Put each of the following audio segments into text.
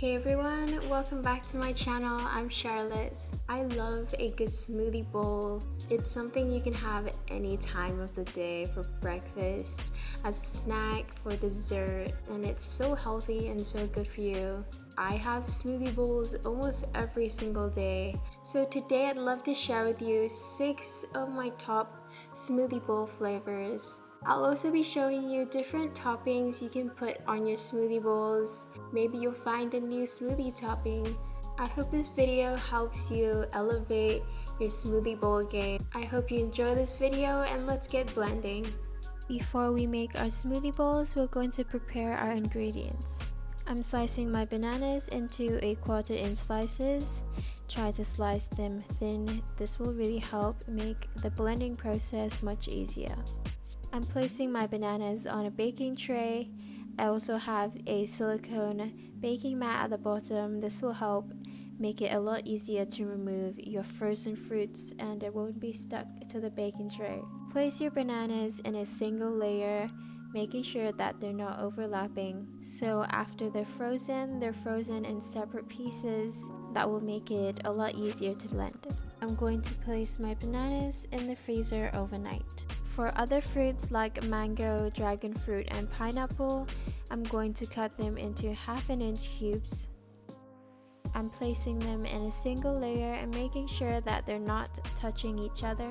Hey everyone, welcome back to my channel. I'm Charlotte. I love a good smoothie bowl. It's something you can have at any time of the day, for breakfast, as a snack, for dessert, and it's so healthy and so good for you. I have smoothie bowls almost every single day. So today I'd love to share with you 6 of my top smoothie bowl flavors. I'll also be showing you different toppings you can put on your smoothie bowls. Maybe you'll find a new smoothie topping. I hope this video helps you elevate your smoothie bowl game. I hope you enjoy this video and let's get blending. Before we make our smoothie bowls, we're going to prepare our ingredients. I'm slicing my bananas into 1/4 inch slices. Try to slice them thin. This will really help make the blending process much easier. I'm placing my bananas on a baking tray. I also have a silicone baking mat at the bottom. This will help make it a lot easier to remove your frozen fruits and it won't be stuck to the baking tray. Place your bananas in a single layer, making sure that they're not overlapping. So after they're frozen in separate pieces. That will make it a lot easier to blend. I'm going to place my bananas in the freezer overnight. For other fruits like mango, dragon fruit, and pineapple, I'm going to cut them into 1/2 inch cubes. I'm placing them in a single layer and making sure that they're not touching each other.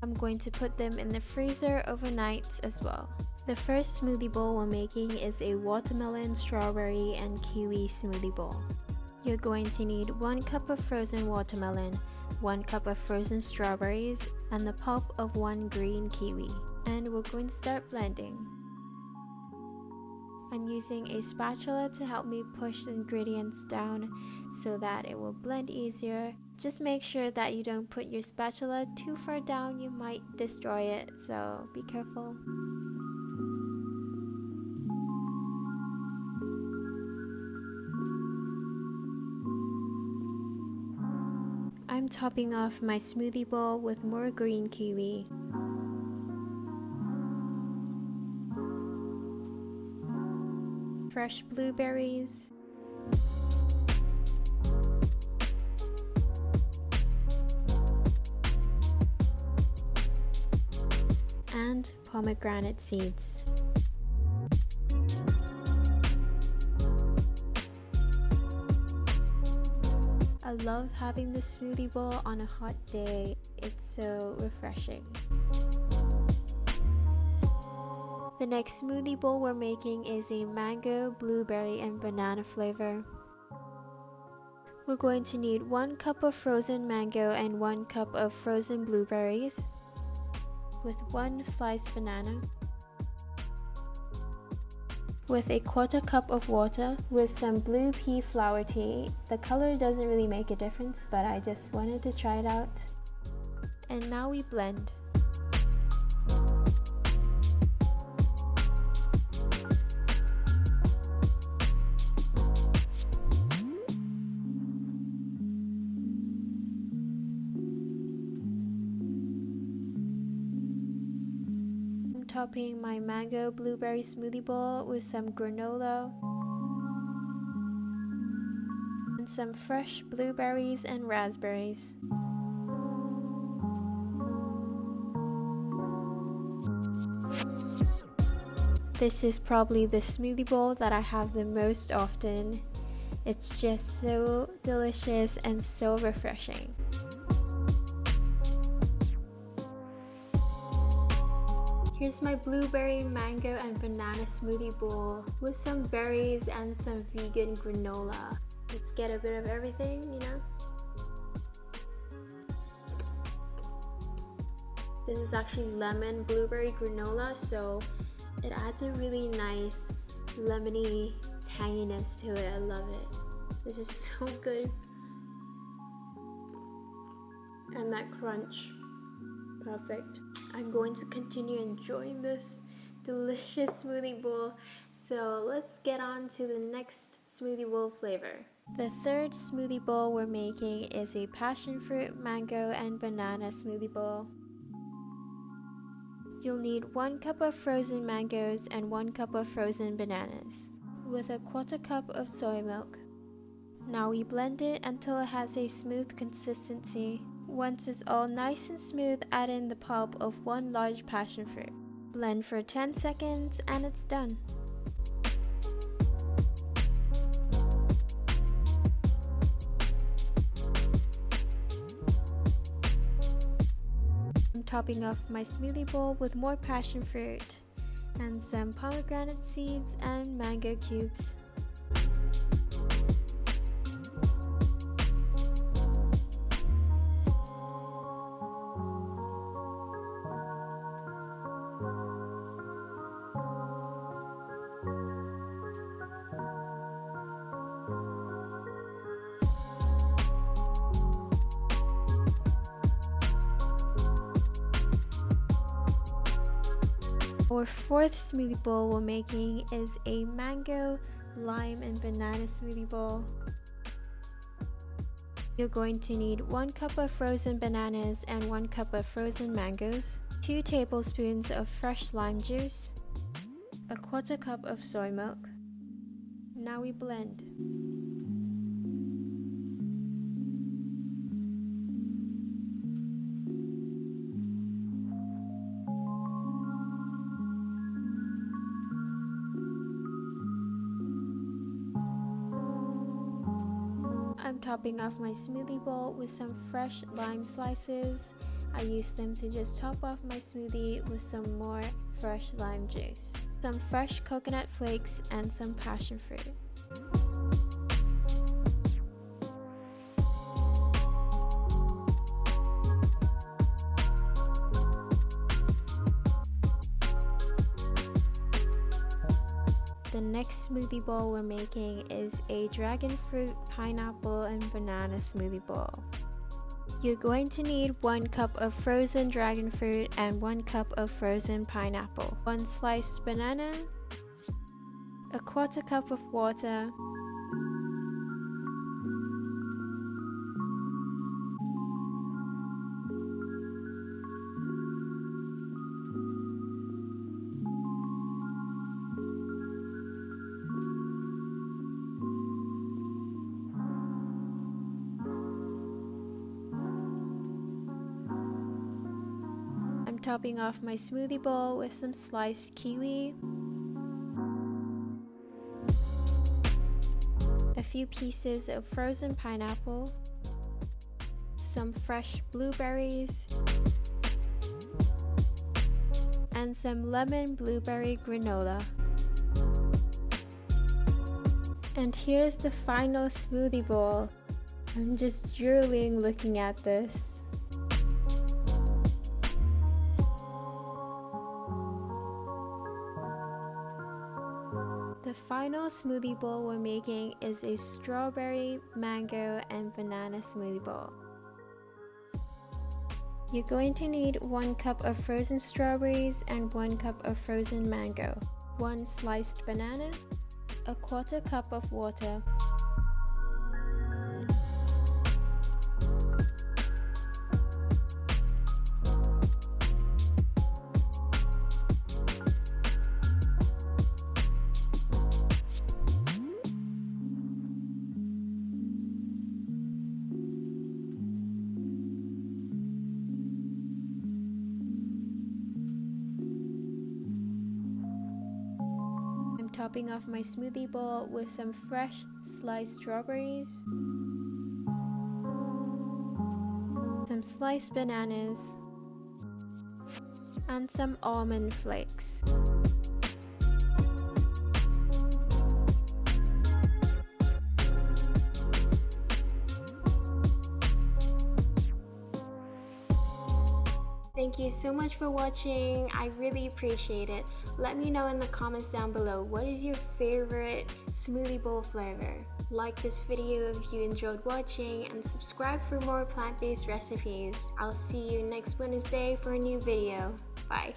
I'm going to put them in the freezer overnight as well. The first smoothie bowl we're making is a watermelon, strawberry, and kiwi smoothie bowl. You're going to need 1 cup of frozen watermelon, 1 cup of frozen strawberries, and the pulp of 1 green kiwi. And we're going to start blending. I'm using a spatula to help me push the ingredients down so that it will blend easier. Just make sure that you don't put your spatula too far down, you might destroy it, so be careful. I'm topping off my smoothie bowl with more green kiwi. Fresh blueberries. And pomegranate seeds. I love having the smoothie bowl on a hot day. It's so refreshing. The next smoothie bowl we're making is a mango, blueberry, and banana flavor. We're going to need 1 cup of frozen mango and 1 cup of frozen blueberries with 1 sliced banana, with 1/4 cup of water, with some blue pea flower tea. The color doesn't really make a difference, but I just wanted to try it out. And now we blend. Topping my mango blueberry smoothie bowl with some granola and some fresh blueberries and raspberries. This is probably the smoothie bowl that I have the most often. It's just so delicious and so refreshing. Here's my blueberry, mango, and banana smoothie bowl with some berries and some vegan granola. Let's get a bit of everything, you know? This is actually lemon blueberry granola, so it adds a really nice lemony tanginess to it. I love it. This is so good. And that crunch. Perfect. I'm going to continue enjoying this delicious smoothie bowl. So let's get on to the next smoothie bowl flavor. The third smoothie bowl we're making is a passion fruit, mango, and banana smoothie bowl. You'll need 1 cup of frozen mangoes and 1 cup of frozen bananas. with a quarter cup of soy milk. Now we blend it until it has a smooth consistency. Once it's all nice and smooth, add in the pulp of 1 large passion fruit. Blend for 10 seconds and it's done. I'm topping off my smoothie bowl with more passion fruit and some pomegranate seeds and mango cubes. Our fourth smoothie bowl we're making is a mango, lime, and banana smoothie bowl. You're going to need 1 cup of frozen bananas and 1 cup of frozen mangoes, 2 tablespoons of fresh lime juice, a quarter cup of soy milk. Now we blend. I'm topping off my smoothie bowl with some fresh lime slices. I use them to just top off my smoothie with some more fresh lime juice, some fresh coconut flakes, and some passion fruit. The next smoothie bowl we're making is a dragon fruit, pineapple, and banana smoothie bowl. You're going to need 1 cup of frozen dragon fruit and 1 cup of frozen pineapple, 1 sliced banana, a quarter cup of water, topping off my smoothie bowl with some sliced kiwi, a few pieces of frozen pineapple, some fresh blueberries, and some lemon blueberry granola. And here's the final smoothie bowl. I'm just drooling looking at this. The final smoothie bowl we're making is a strawberry, mango, and banana smoothie bowl. You're going to need 1 cup of frozen strawberries and 1 cup of frozen mango, 1 sliced banana, a quarter cup of water, topping off my smoothie bowl with some fresh sliced strawberries, some sliced bananas, and some almond flakes. Thank you so much for watching. I really appreciate it. Let me know in the comments down below, what is your favorite smoothie bowl flavor? Like this video if you enjoyed watching, and subscribe for more plant-based recipes. I'll see you next Wednesday for a new video. Bye.